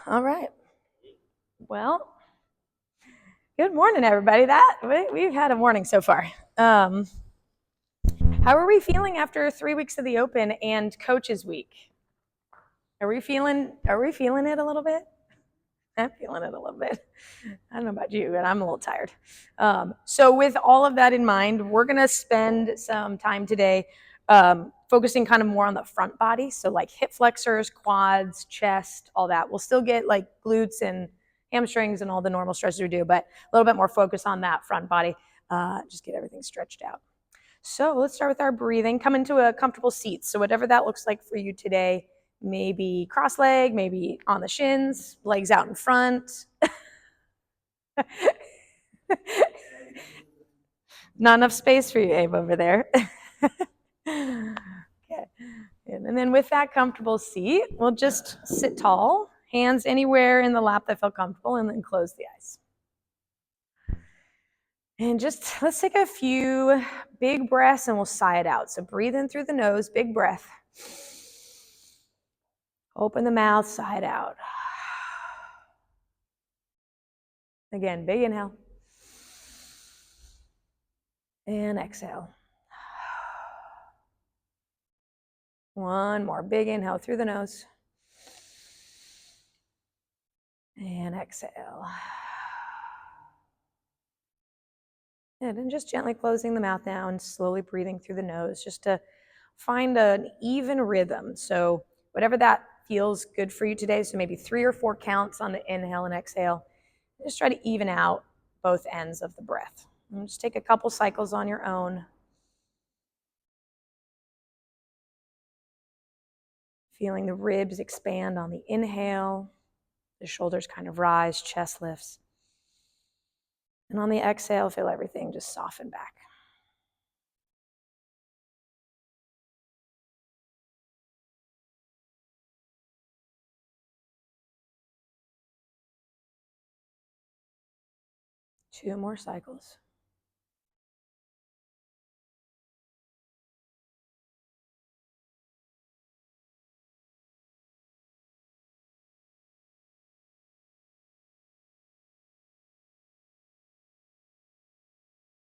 All right. Well, good morning, everybody. We've had a morning so far. How are we feeling after 3 weeks of the Open and Coaches Week? Are we feeling it a little bit? I'm feeling it a little bit. I don't know about you, but I'm a little tired. So with all of that in mind, we're going to spend some time today focusing kind of more on the front body. So like hip flexors, quads, chest, all that. We'll still get like glutes and hamstrings and all the normal stretches we do, but a little bit more focus on that front body. Just get everything stretched out. So let's start with our breathing. Come into a comfortable seat. So whatever that looks like for you today, maybe cross leg, maybe on the shins, legs out in front. Not enough space for you, Abe, over there. Okay. And then with that comfortable seat, we'll just sit tall, hands anywhere in the lap that feel comfortable, and then close the eyes. And just let's take a few big breaths and we'll sigh it out. So breathe in through the nose, big breath. Open the mouth, sigh it out. Again, big inhale. And exhale. One more big inhale through the nose. And exhale. And then just gently closing the mouth now and slowly breathing through the nose just to find an even rhythm. So whatever that feels good for you today, so maybe 3 or 4 counts on the inhale and exhale. Just try to even out both ends of the breath. And just take a couple cycles on your own. Feeling the ribs expand on the inhale. The shoulders kind of rise, chest lifts. And on the exhale, feel everything just soften back. Two more cycles.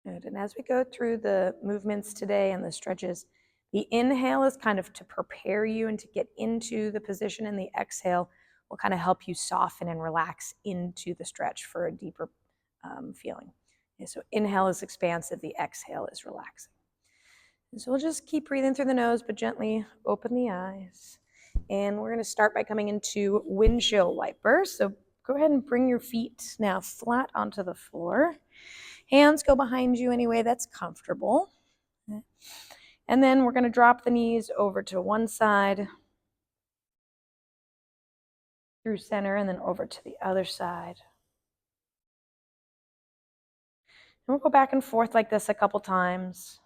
Good. And as we go through the movements today and the stretches, the inhale is kind of to prepare you and to get into the position, and the exhale will kind of help you soften and relax into the stretch for a deeper feeling. Okay, so inhale is expansive, the exhale is relaxing. And so we'll just keep breathing through the nose, but gently open the eyes. And we're going to start by coming into windshield wiper. So go ahead and bring your feet now flat onto the floor. Hands go behind you any way that's comfortable. And then we're going to drop the knees over to one side, through center, and then over to the other side. And we'll go back and forth like this a couple times.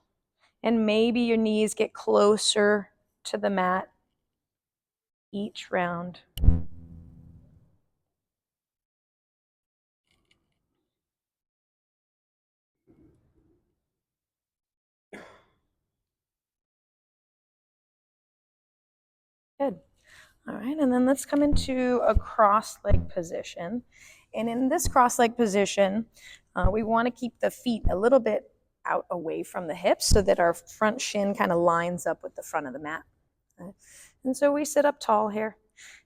And maybe your knees get closer to the mat each round. Good. All right, and then let's come into a cross-leg position. And in this cross-leg position, we want to keep the feet a little bit out away from the hips so that our front shin kind of lines up with the front of the mat. And so we sit up tall here,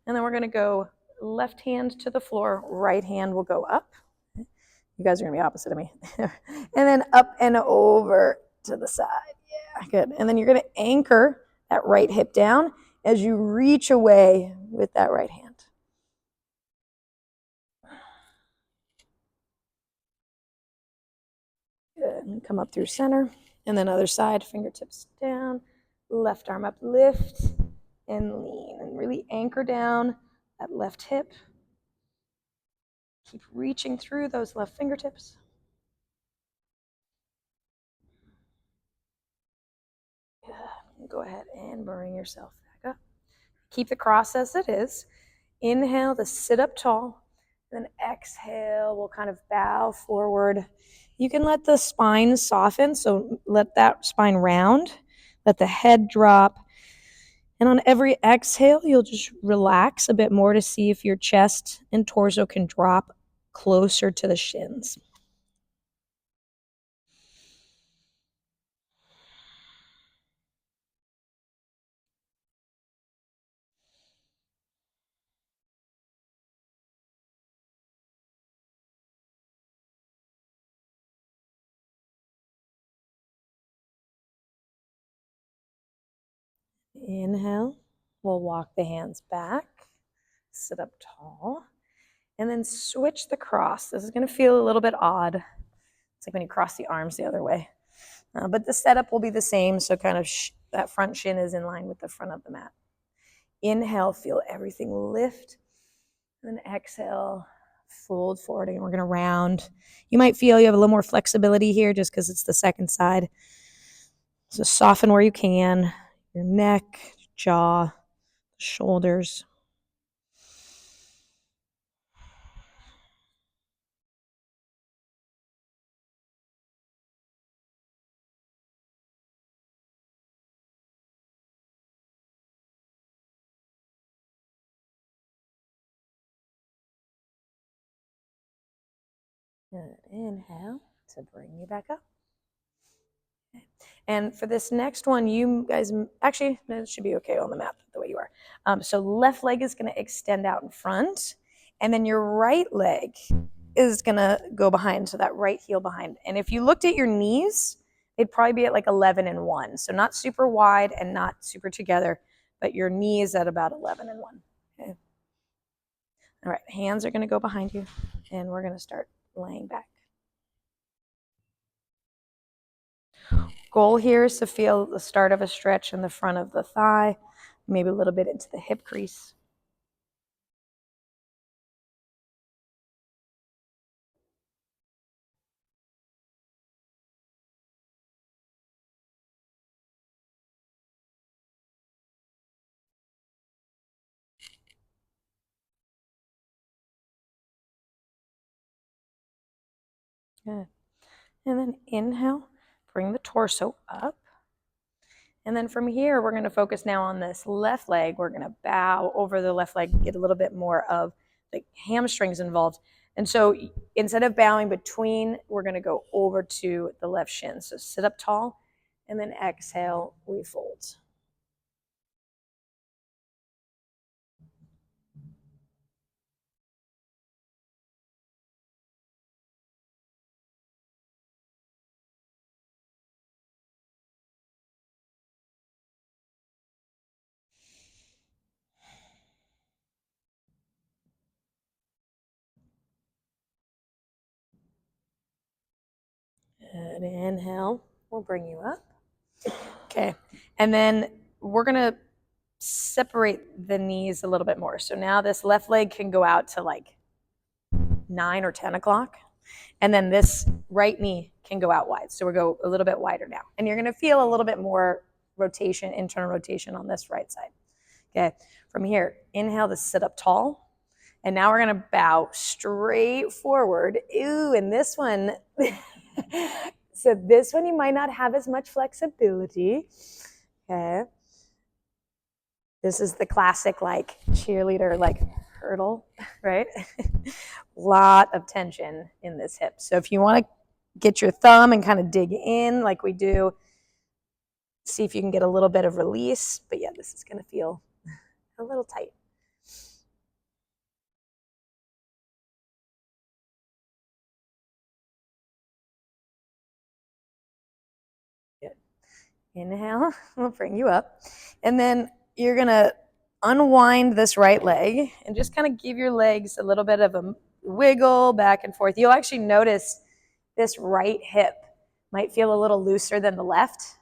and then we're going to go left hand to the floor, right hand will go up. You guys are going to be opposite of me. And then up and over to the side. Yeah, good. And then you're going to anchor that right hip down as you reach away with that right hand. Good. And come up through center. And then other side, fingertips down. Left arm up, lift and lean. And really anchor down that left hip. Keep reaching through those left fingertips. Good. Go ahead and bring yourself back up. Keep the cross as it is. Inhale to sit up tall. Then exhale, we'll kind of bow forward. You can let the spine soften, so let that spine round. Let the head drop. And on every exhale, you'll just relax a bit more to see if your chest and torso can drop closer to the shins. Inhale, we'll walk the hands back, sit up tall, and then switch the cross. This is going to feel a little bit odd. It's like when you cross the arms the other way. But the setup will be the same, so kind of that front shin is in line with the front of the mat. Inhale, feel everything lift. And then exhale, fold forward, and we're going to round. You might feel you have a little more flexibility here just because it's the second side. So soften where you can, your neck, jaw, shoulders. Good. Inhale to bring you back up. Okay. And for this next one, you guys, actually, it should be okay on the mat the way you are. So left leg is going to extend out in front, and then your right leg is going to go behind, so that right heel behind. And if you looked at your knees, they'd probably be at like 11 and 1. So not super wide and not super together, but your knees at about 11 and 1. Okay. All right, hands are going to go behind you, and we're going to start laying back. Goal here is to feel the start of a stretch in the front of the thigh, maybe a little bit into the hip crease. Good. And then inhale, bring the torso up. And then from here, we're going to focus now on this left leg. We're going to bow over the left leg, get a little bit more of the hamstrings involved. And so instead of bowing between, we're going to go over to the left shin. So sit up tall, and then exhale, we fold. Good. Inhale, we'll bring you up. Okay, and then we're going to separate the knees a little bit more. So now this left leg can go out to like 9 or 10 o'clock. And then this right knee can go out wide. So we'll go a little bit wider now. And you're going to feel a little bit more rotation, internal rotation on this right side. Okay, from here, inhale to sit up tall. And now we're going to bow straight forward. Ooh, and this one, so this one you might not have as much flexibility. Okay. This is the classic like cheerleader like hurdle, right? Lot of tension in this hip. So if you want to get your thumb and kind of dig in like we do, see if you can get a little bit of release. But yeah, this is going to feel a little tight. Good. Inhale, we'll bring you up. And then you're going to unwind this right leg and just kind of give your legs a little bit of a wiggle back and forth. You'll actually notice this right hip might feel a little looser than the left.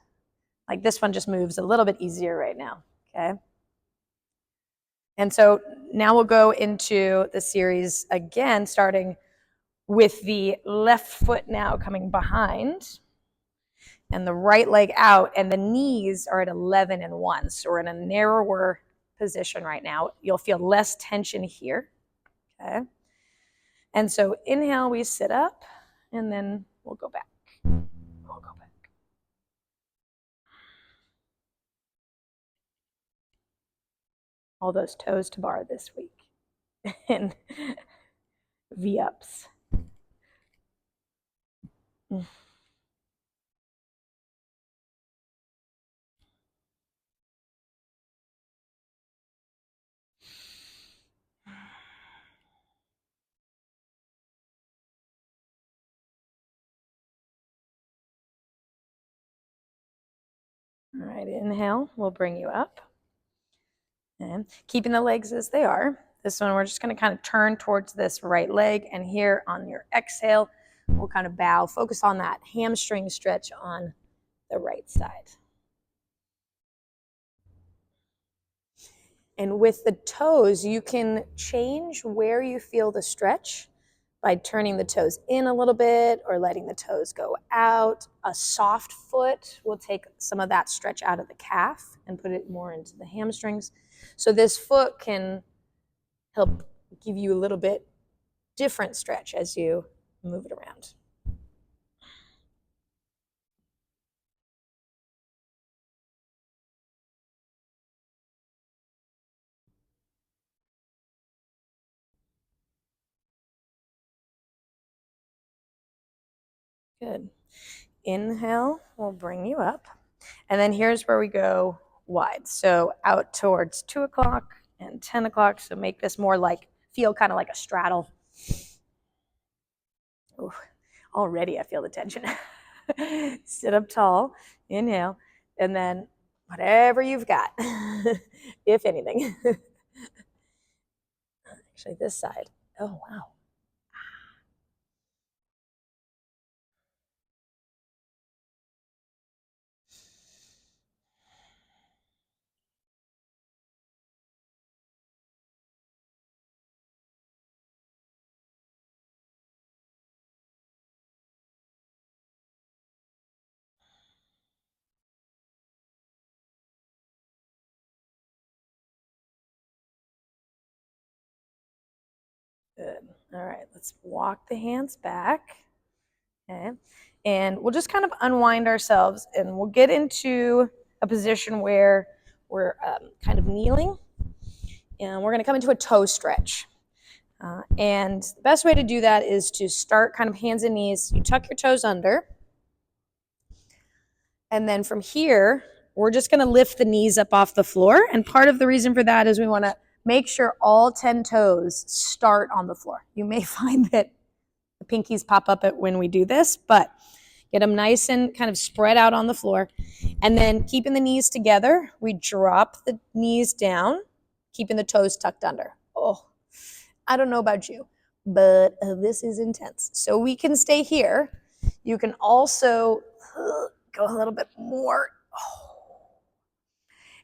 Like this one just moves a little bit easier right now, okay? And so now we'll go into the series again, starting with the left foot now coming behind and the right leg out, and the knees are at 11 and 1. So we're in a narrower position right now. You'll feel less tension here, okay? And so inhale, we sit up, and then we'll go back. We'll go back. all those toes to bar this week. And V-ups. All right, inhale, we'll bring you up. And keeping the legs as they are. This one, we're just going to kind of turn towards this right leg. And here on your exhale, we'll kind of bow. Focus on that hamstring stretch on the right side. And with the toes, you can change where you feel the stretch by turning the toes in a little bit or letting the toes go out. A soft foot will take some of that stretch out of the calf and put it more into the hamstrings. So this foot can help give you a little bit different stretch as you move it around. Good. Inhale, we'll bring you up. And then here's where we go wide. So out towards 2 o'clock and 10 o'clock. So make this more like, feel kind of like a straddle. Ooh, already I feel the tension. Sit up tall, inhale, and then whatever you've got, if anything. Actually, this side. Oh, wow. Good. All right, let's walk the hands back. Okay. And we'll just kind of unwind ourselves and we'll get into a position where we're kind of kneeling. And we're going to come into a toe stretch. And the best way to do that is to start kind of hands and knees. You tuck your toes under. And then from here, we're just going to lift the knees up off the floor. And part of the reason for that is we want to make sure all 10 toes start on the floor. You may find that the pinkies pop up when we do this, but get them nice and kind of spread out on the floor. And then keeping the knees together, we drop the knees down, keeping the toes tucked under. Oh, I don't know about you, but this is intense. So we can stay here. You can also go a little bit more. Oh.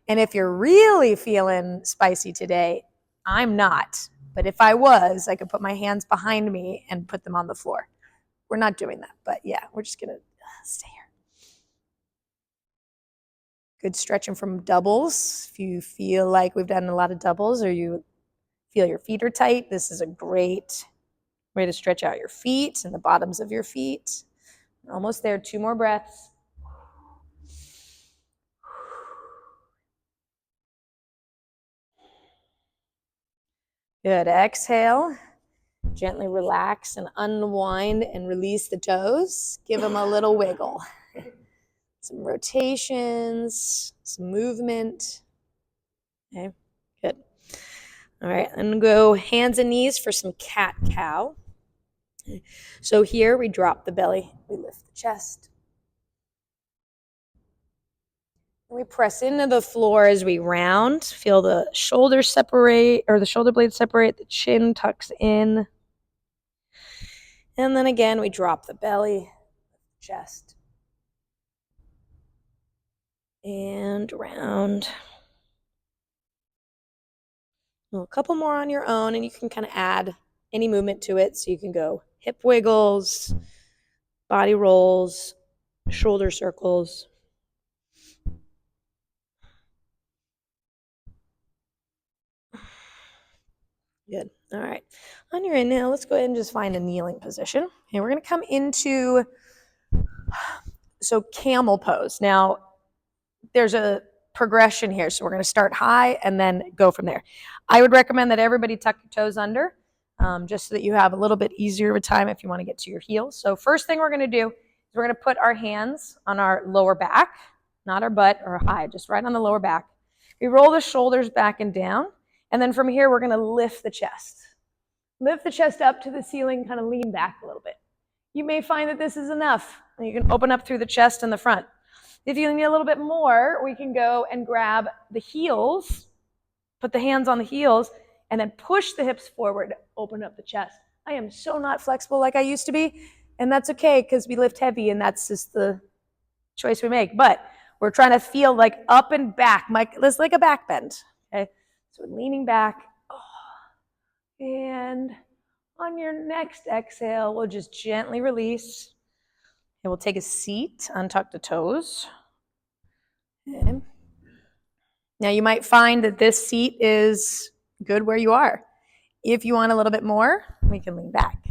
And if you're really feeling spicy today, I'm not. But if I was, I could put my hands behind me and put them on the floor. We're not doing that, but yeah, we're just going to stay here. Good stretching from doubles. If you feel like we've done a lot of doubles or you feel your feet are tight, this is a great way to stretch out your feet and the bottoms of your feet. Almost there, 2 more breaths. Good, exhale. Gently relax and unwind and release the toes. Give them a little wiggle. Some rotations, some movement. Okay, good. All right, and go hands and knees for some cat-cow. So here we drop the belly, we lift the chest. We press into the floor as we round. Feel the shoulders separate, or the shoulder blades separate, the chin tucks in. And then again, we drop the belly, chest, and round. Well, a couple more on your own, and you can kind of add any movement to it. So you can go hip wiggles, body rolls, shoulder circles. Good. All right. On your inhale, let's go ahead and just find a kneeling position. And we're going to come into, camel pose. Now, there's a progression here. So we're going to start high and then go from there. I would recommend that everybody tuck your toes under, just so that you have a little bit easier of a time if you want to get to your heels. So first thing we're going to do is we're going to put our hands on our lower back, not our butt or high, just right on the lower back. We roll the shoulders back and down. And then from here, we're going to lift the chest. Lift the chest up to the ceiling, kind of lean back a little bit. You may find that this is enough. You can open up through the chest and the front. If you need a little bit more, we can go and grab the heels, put the hands on the heels, and then push the hips forward, open up the chest. I am so not flexible like I used to be, and that's okay because we lift heavy and that's just the choice we make. But we're trying to feel like up and back, it's like a back bend. Okay, so we're leaning back. And on your next exhale, we'll just gently release. And we'll take a seat, untuck the toes. Okay. Now you might find that this seat is good where you are. If you want a little bit more, we can lean back.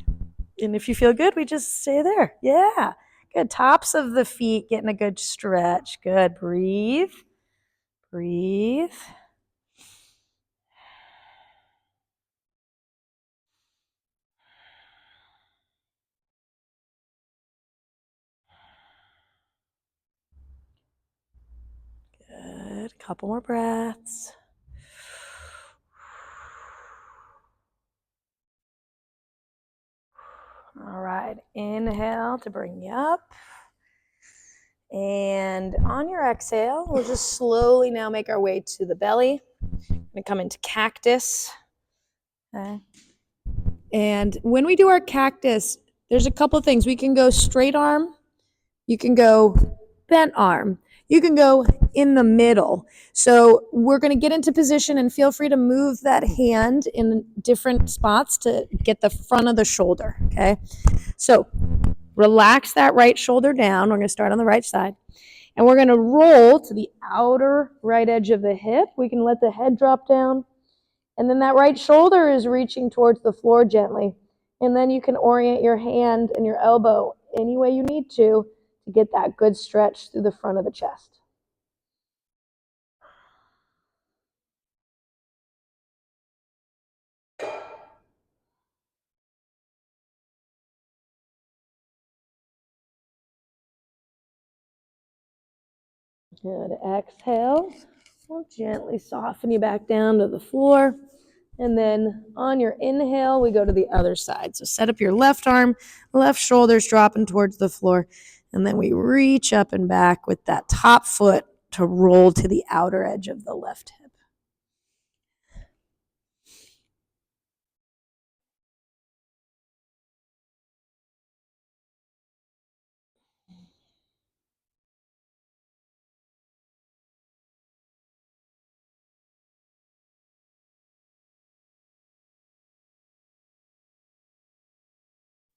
And if you feel good, we just stay there. Yeah. Good. Tops of the feet, getting a good stretch. Good. Breathe. Breathe. Good. A couple more breaths. All right. Inhale to bring you up. And on your exhale, we'll just slowly now make our way to the belly. We're going to come into cactus. Okay. And when we do our cactus, there's a couple things. We can go straight arm. You can go bent arm. You can go in the middle. So we're going to get into position and feel free to move that hand in different spots to get the front of the shoulder. Okay. So relax that right shoulder down. We're going to start on the right side. And we're going to roll to the outer right edge of the hip. We can let the head drop down. And then that right shoulder is reaching towards the floor gently. And then you can orient your hand and your elbow any way you need to get that good stretch through the front of the chest. Good. Exhale. We'll gently soften you back down to the floor. And then on your inhale, we go to the other side. So set up your left arm, left shoulder's dropping towards the floor. And then we reach up and back with that top foot to roll to the outer edge of the left hip.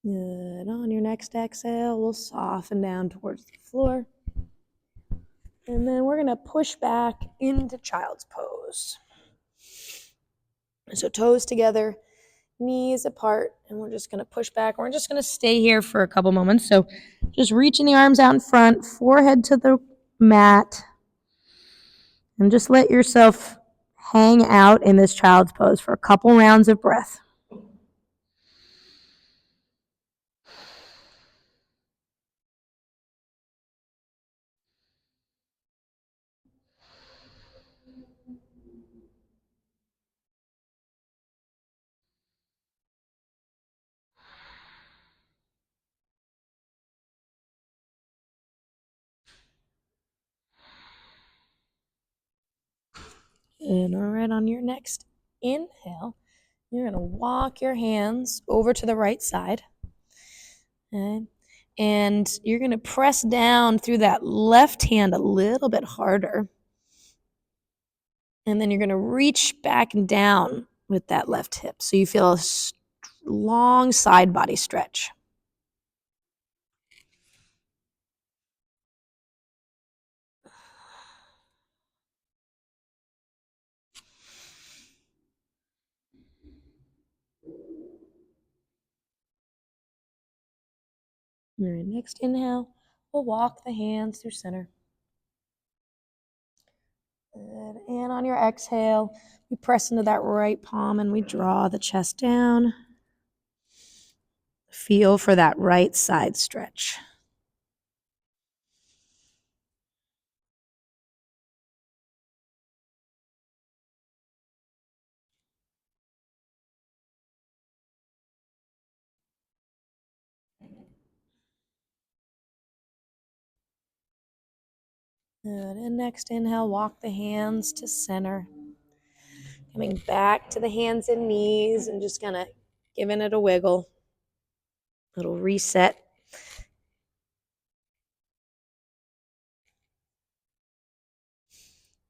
Good. On your next exhale, we'll soften down towards the floor. And then we're going to push back into child's pose. So toes together, knees apart, and we're just going to push back. We're just going to stay here for a couple moments. So just reaching the arms out in front, forehead to the mat, and just let yourself hang out in this child's pose for a couple rounds of breath. And all right, on your next inhale, you're going to walk your hands over to the right side. Okay. And you're going to press down through that left hand a little bit harder. And then you're going to reach back and down with that left hip. So you feel a long side body stretch. All right, next inhale, we'll walk the hands through center. Good. And on your exhale, we press into that right palm and we draw the chest down. Feel for that right side stretch. Good. And next inhale, walk the hands to center. Coming back to the hands and knees and just kind of giving it a wiggle. Little reset.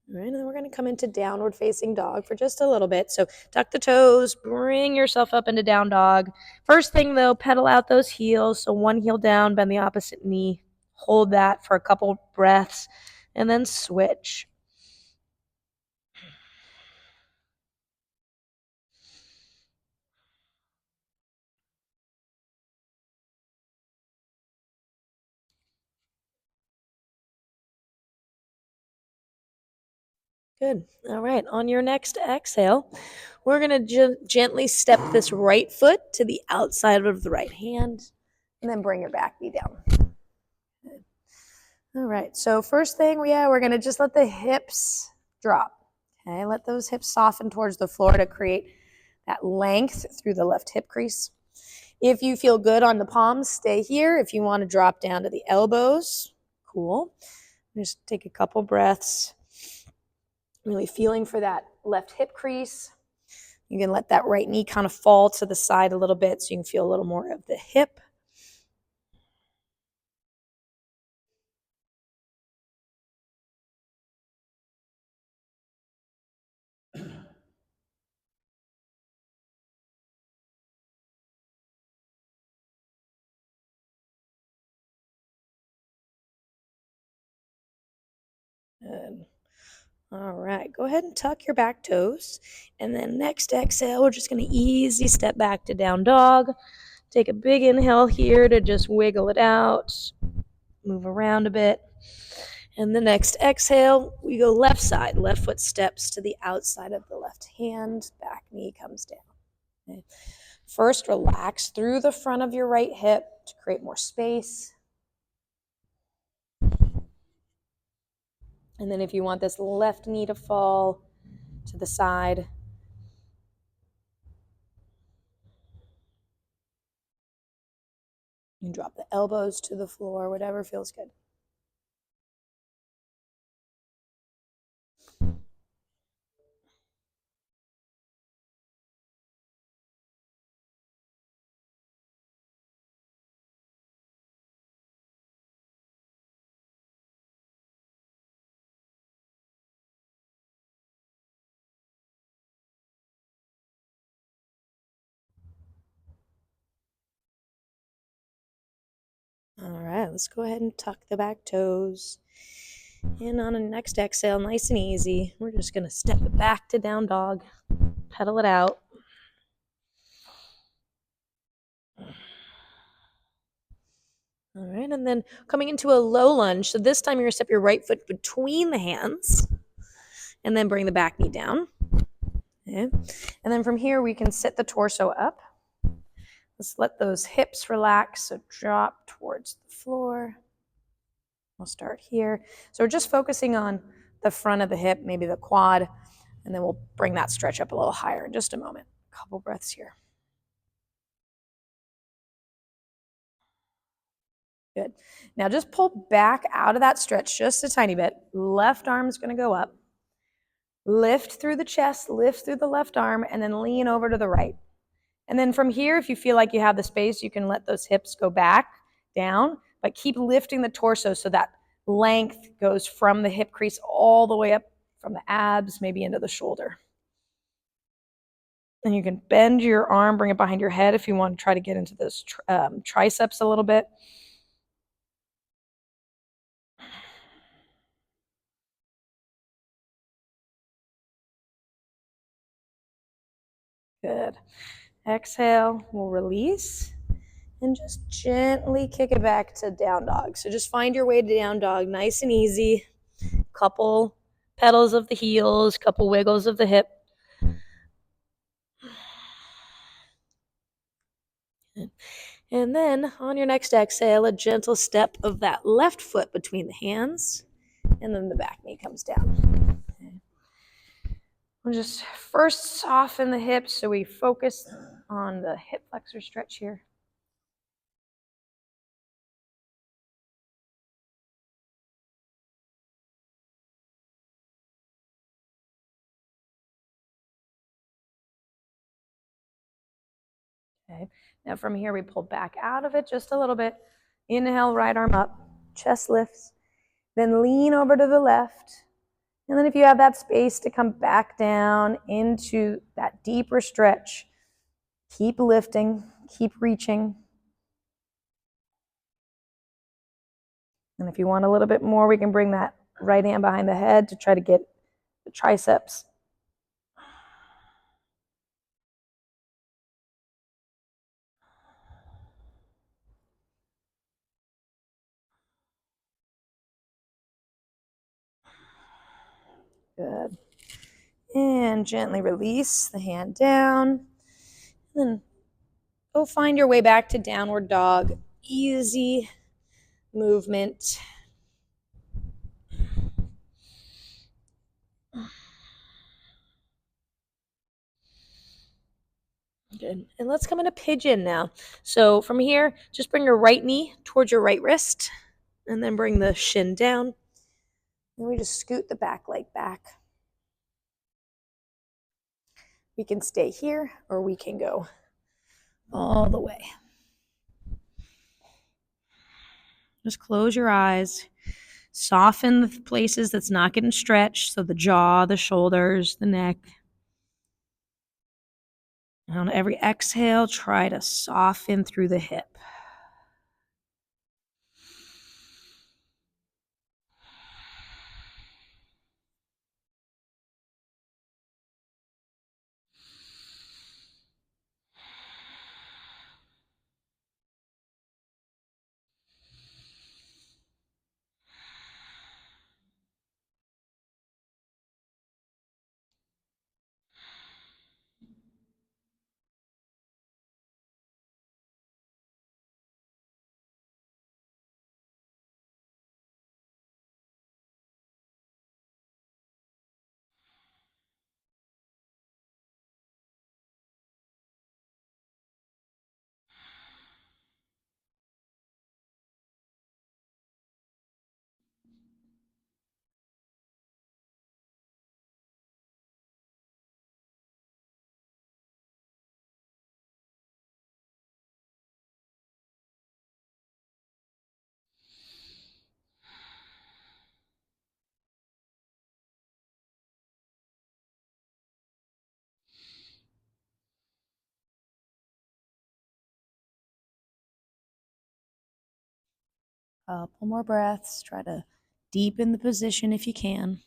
All right, and then we're going to come into downward facing dog for just a little bit. So tuck the toes, bring yourself up into down dog. First thing though, pedal out those heels. So one heel down, bend the opposite knee. Hold that for a couple breaths and then switch. Good. All right. On your next exhale, we're going to gently step this right foot to the outside of the right hand and then bring your back knee down. Good. All right. So first thing, we're going to just let the hips drop. Okay. Let those hips soften towards the floor to create that length through the left hip crease. If you feel good on the palms, stay here. If you want to drop down to the elbows, cool. Just take a couple breaths. Really feeling for that left hip crease. You can let that right knee kind of fall to the side a little bit so you can feel a little more of the hip. Good. All right, go ahead and tuck your back toes. And then next exhale, we're just going to easy step back to down dog. Take a big inhale here to just wiggle it out. Move around a bit. And the next exhale, we go left side. Left foot steps to the outside of the left hand. Back knee comes down. Okay. First, relax through the front of your right hip to create more space. And then if you want this left knee to fall to the side, you can drop the elbows to the floor, whatever feels good. All right, let's go ahead and tuck the back toes. And on a next exhale, nice and easy, we're just going to step it back to down dog, pedal it out. All right, and then coming into a low lunge. So this time you're going to step your right foot between the hands and then bring the back knee down. Okay. And then from here, we can sit the torso up. Let's let those hips relax, so drop towards the floor. We'll start here. So we're just focusing on the front of the hip, maybe the quad, and then we'll bring that stretch up a little higher in just a moment. A couple breaths here. Good. Now just pull back out of that stretch just a tiny bit. Left arm's going to go up. Lift through the chest, lift through the left arm, and then lean over to the right. And then from here, if you feel like you have the space, you can let those hips go back, down, but keep lifting the torso so that length goes from the hip crease all the way up from the abs, maybe into the shoulder. And you can bend your arm, bring it behind your head if you want to try to get into those triceps a little bit. Good. Exhale, we'll release and just gently kick it back to down dog. So just find your way to down dog, nice and easy. Couple pedals of the heels, couple wiggles of the hip. And then on your next exhale, a gentle step of that left foot between the hands, and then the back knee comes down. Okay. We'll just first soften the hips so we focus on the hip flexor stretch here. Okay. Now from here, we pull back out of it just a little bit. Inhale, right arm up, chest lifts. Then lean over to the left. And then if you have that space to come back down into that deeper stretch, keep lifting, keep reaching. And if you want a little bit more, we can bring that right hand behind the head to try to get the triceps. Good. And gently release the hand down. And then go find your way back to downward dog. Easy movement. Good. And let's come into pigeon now. So from here, just bring your right knee towards your right wrist, and then bring the shin down. And we just scoot the back leg back. We can stay here, or we can go all the way. Just close your eyes. Soften the places that's not getting stretched, so the jaw, the shoulders, the neck. And on every exhale, try to soften through the hip. Couple more breaths. Try to deepen the position if you can.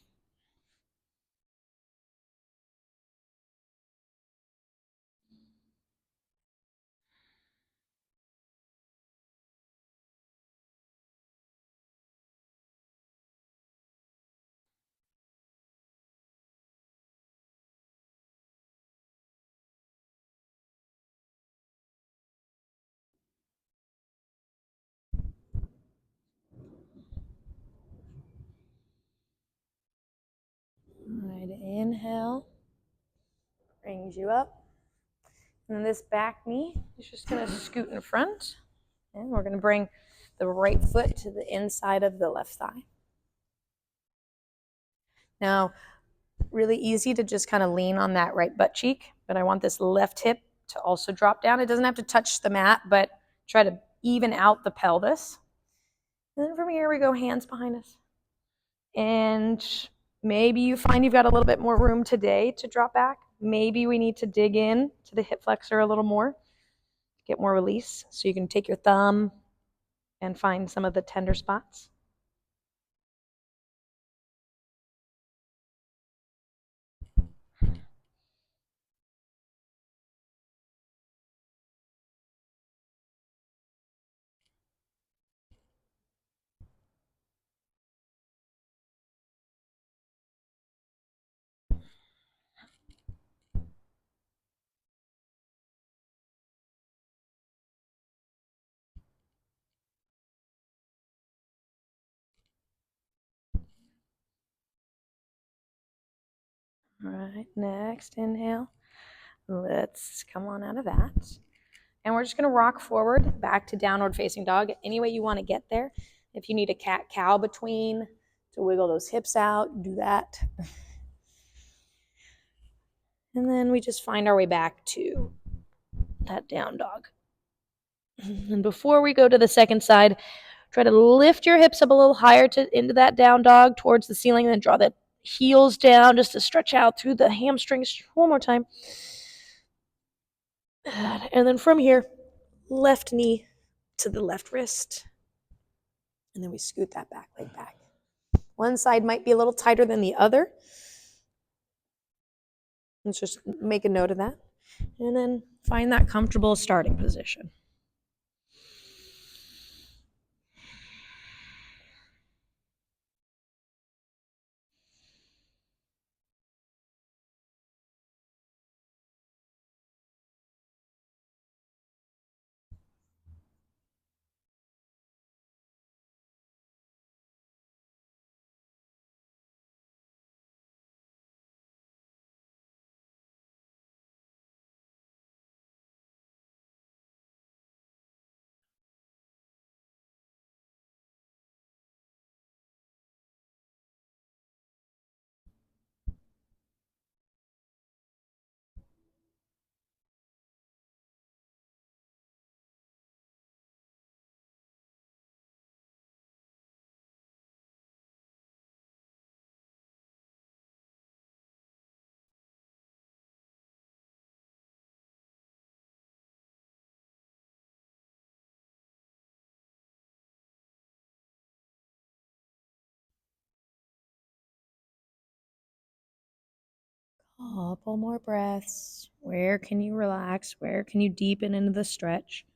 All right, inhale. Brings you up. And then this back knee is just going to scoot in front. And we're going to bring the right foot to the inside of the left thigh. Now, really easy to just kind of lean on that right butt cheek, but I want this left hip to also drop down. It doesn't have to touch the mat, but try to even out the pelvis. And then from here, we go hands behind us. And maybe you find you've got a little bit more room today to drop back. Maybe we need to dig in to the hip flexor a little more, get more release. So you can take your thumb and find some of the tender spots. All right, next inhale. Let's come on out of that. And we're just going to rock forward back to downward facing dog any way you want to get there. If you need a cat-cow between to wiggle those hips out, do that. And then we just find our way back to that down dog. And before we go to the second side, try to lift your hips up a little higher into that down dog towards the ceiling, and then draw the heels down just to stretch out through the hamstrings. One more time. And then from here, left knee to the left wrist. And then we scoot that back leg back. One side might be a little tighter than the other. Let's just make a note of that. And then find that comfortable starting position. Couple more breaths. Where can you relax? Where can you deepen into the stretch?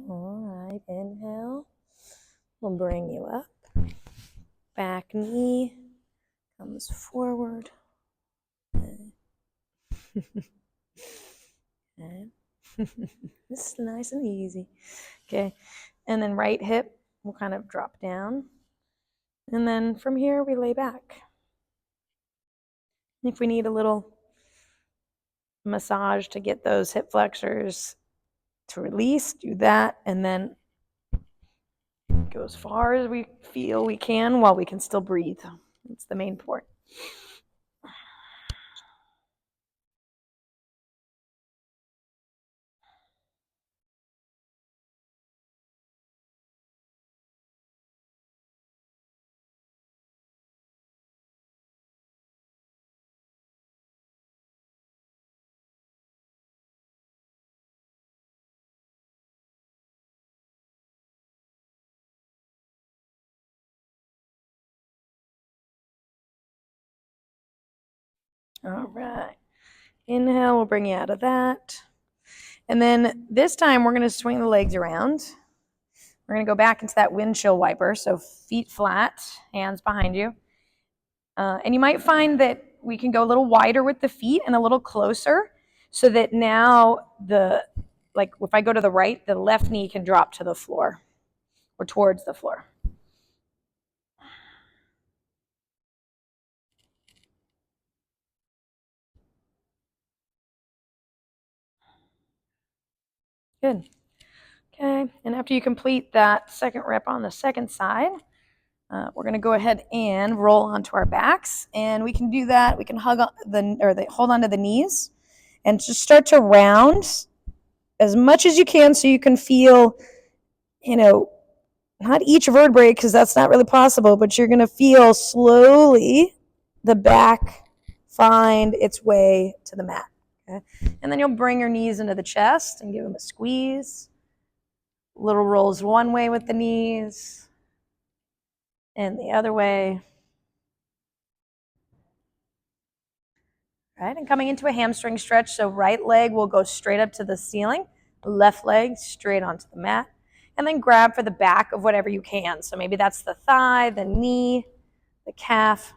All right, inhale. We'll bring you up. Back knee comes forward. Okay. This is nice and easy. Okay, and then right hip will kind of drop down. And then from here, we lay back. If we need a little massage to get those hip flexors to release, do that, and then go as far as we feel we can while we can still breathe. That's the main point. All right. Inhale, we'll bring you out of that. And then this time we're going to swing the legs around. We're going to go back into that windshield wiper. So feet flat, hands behind you. And you might find that we can go a little wider with the feet and a little closer so that now if I go to the right, the left knee can drop to the floor or towards the floor. Good. Okay, and after you complete that second rep on the second side, we're going to go ahead and roll onto our backs, and we can do that. We can hold on to the knees, and just start to round as much as you can, so you can feel, not each vertebrae because that's not really possible, but you're going to feel slowly the back find its way to the mat. Okay. And then you'll bring your knees into the chest and give them a squeeze. Little rolls one way with the knees and the other way. Right, and coming into a hamstring stretch, so right leg will go straight up to the ceiling, left leg straight onto the mat, and then grab for the back of whatever you can. So maybe that's the thigh, the knee, the calf.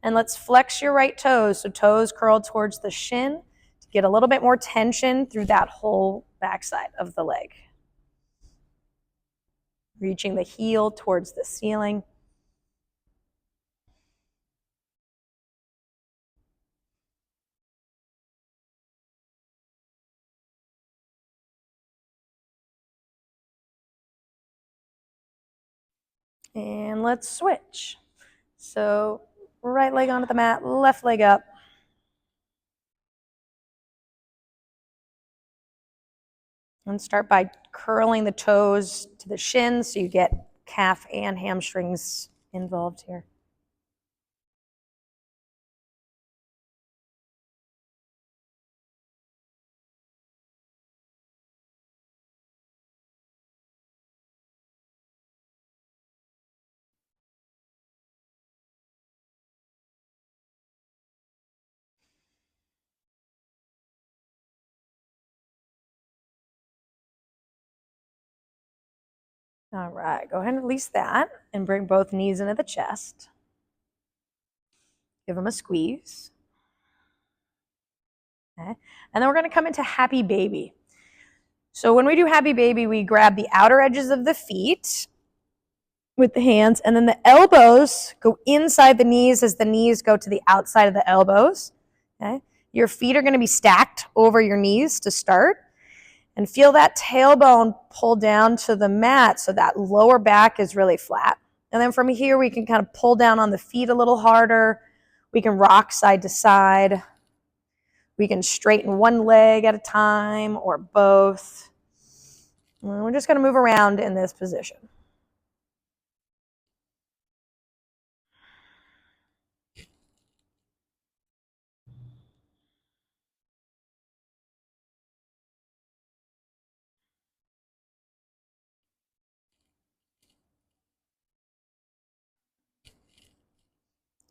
And let's flex your right toes, so toes curl towards the shin to get a little bit more tension through that whole backside of the leg. Reaching the heel towards the ceiling. And let's switch. So right leg onto the mat, left leg up. And start by curling the toes to the shins so you get calf and hamstrings involved here. All right, go ahead and release that and bring both knees into the chest. Give them a squeeze. Okay. And then we're going to come into happy baby. So when we do happy baby, we grab the outer edges of the feet with the hands, and then the elbows go inside the knees as the knees go to the outside of the elbows. Okay. Your feet are going to be stacked over your knees to start. And feel that tailbone pull down to the mat so that lower back is really flat. And then from here, we can kind of pull down on the feet a little harder. We can rock side to side. We can straighten one leg at a time or both. And we're just going to move around in this position.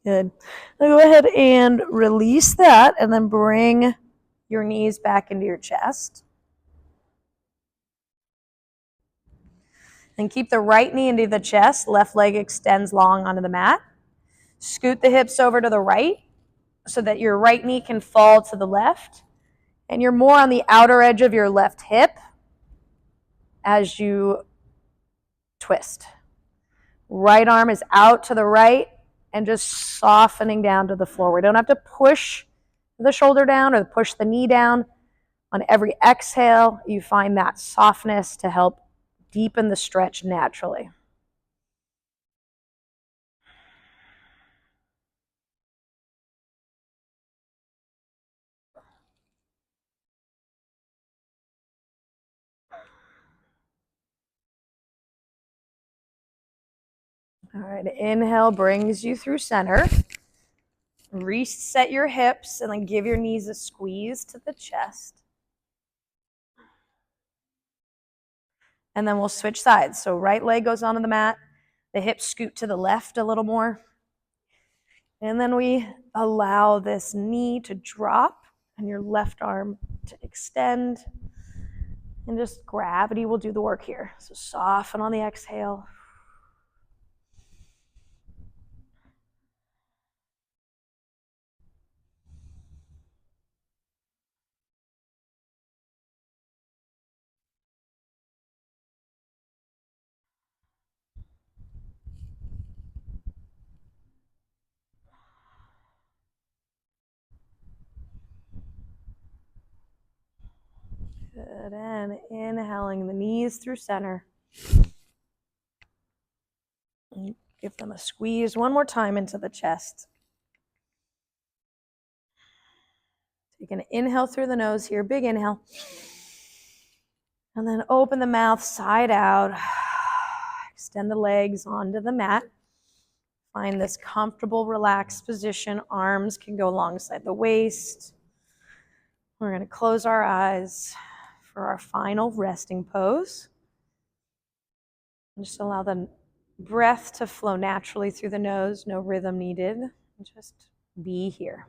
Good. Now go ahead and release that and then bring your knees back into your chest. And keep the right knee into the chest. Left leg extends long onto the mat. Scoot the hips over to the right so that your right knee can fall to the left. And you're more on the outer edge of your left hip as you twist. Right arm is out to the right and just softening down to the floor. We don't have to push the shoulder down or push the knee down. On every exhale, you find that softness to help deepen the stretch naturally. All right, inhale brings you through center. Reset your hips and then give your knees a squeeze to the chest. And then we'll switch sides. So right leg goes onto the mat. The hips scoot to the left a little more. And then we allow this knee to drop and your left arm to extend. And just gravity will do the work here. So soften on the exhale. Good, and inhaling the knees through center. And give them a squeeze one more time into the chest. Take an inhale through the nose here, big inhale. And then open the mouth side out. Extend the legs onto the mat. Find this comfortable, relaxed position. Arms can go alongside the waist. We're going to close our eyes for our final resting pose. And just allow the breath to flow naturally through the nose, no rhythm needed. Just be here.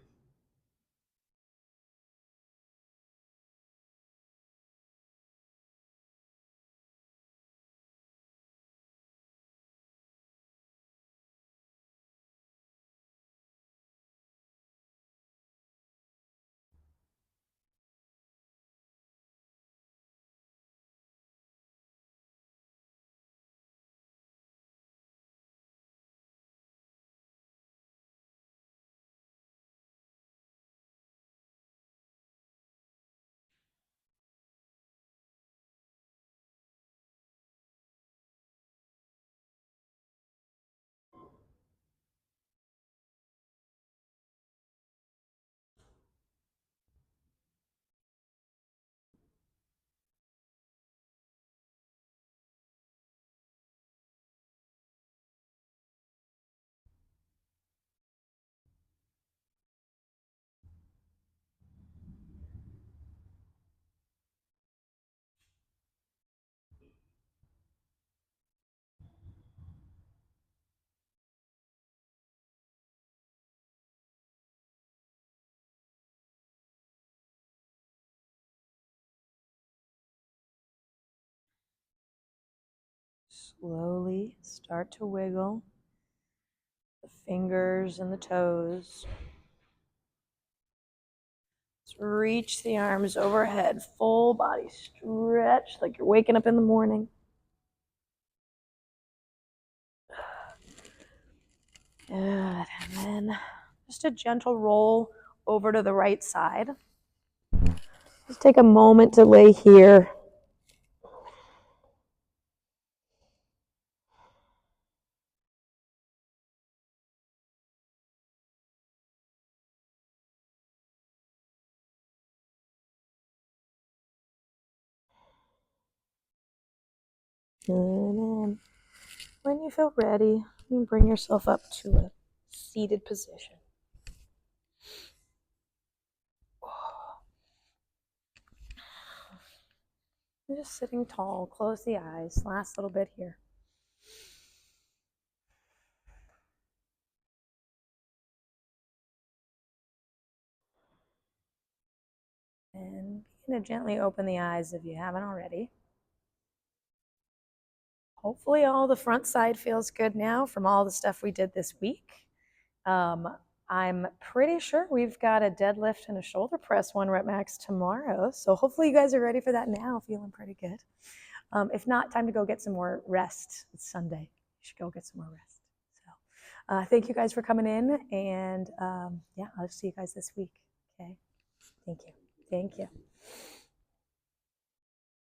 Slowly start to wiggle the fingers and the toes. Just reach the arms overhead, full body stretch like you're waking up in the morning. Good, and then just a gentle roll over to the right side. Just take a moment to lay here. And then when you feel ready, you can bring yourself up to a seated position. You're just sitting tall, close the eyes, last little bit here. And begin to gently open the eyes if you haven't already. Hopefully all the front side feels good now from all the stuff we did this week. I'm pretty sure we've got a deadlift and a shoulder press 1 rep max tomorrow. So hopefully you guys are ready for that now, feeling pretty good. If not, time to go get some more rest. It's Sunday. You should go get some more rest. So thank you guys for coming in. And yeah, I'll see you guys this week. Okay. Thank you. Thank you.